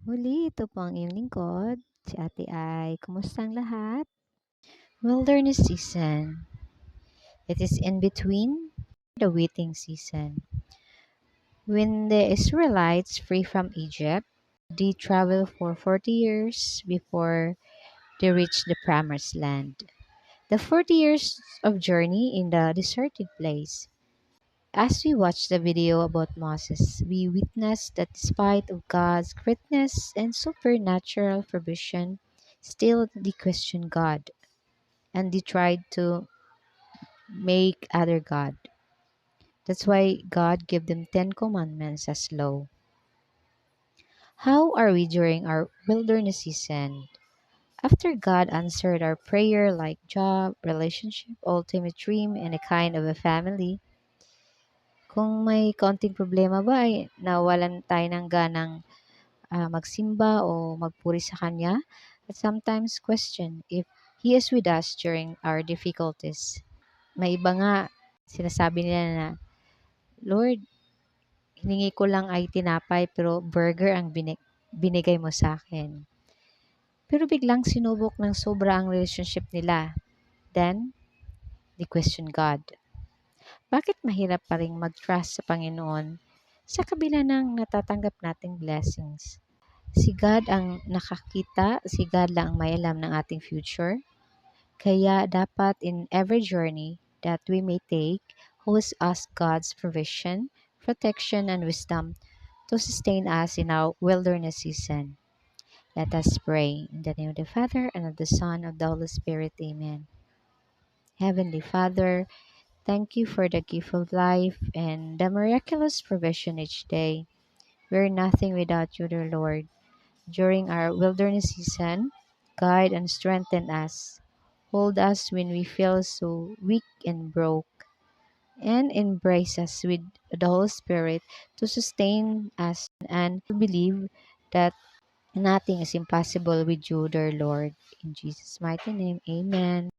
Muli, ito po ang iyong lingkod, si Ate Ai. Kumusta ang lahat? Wilderness season. It is in between the waiting season. When the Israelites free from Egypt, they travel for 40 years before they reach the promised land. The 40 years of journey in the deserted place. As we watch the video about Moses, we witness that despite of God's greatness and supernatural provision, still they questioned God and they tried to make other God. That's why God gave them 10 commandments as law. How are we during our wilderness season? After God answered our prayer like job, relationship, ultimate dream, and a kind of a family, kung may kaunting problema ba ay nawalan tayo ng ganang magsimba o magpuri sa Kanya, at sometimes question if He is with us during our difficulties. May iba nga, sinasabi nila na, Lord, hiningi ko lang ay tinapay pero burger ang binigay mo sa akin. Pero biglang sinubok ng sobra ang relationship nila. Then, they question God. Bakit mahirap pa rin mag-trust sa Panginoon sa kabila ng natatanggap nating blessings? Si God ang nakakita, si God lang ang may alam ng ating future. Kaya dapat in every journey that we may take, always ask God's provision, protection, and wisdom to sustain us in our wilderness season. Let us pray. In the name of the Father, and of the Son, and of the Holy Spirit. Amen. Heavenly Father, thank you for the gift of life and the miraculous provision each day. We're nothing without you, dear Lord. During our wilderness season, guide and strengthen us. Hold us when we feel so weak and broke, and embrace us with the Holy Spirit to sustain us and to believe that nothing is impossible with you, dear Lord. In Jesus' mighty name, amen.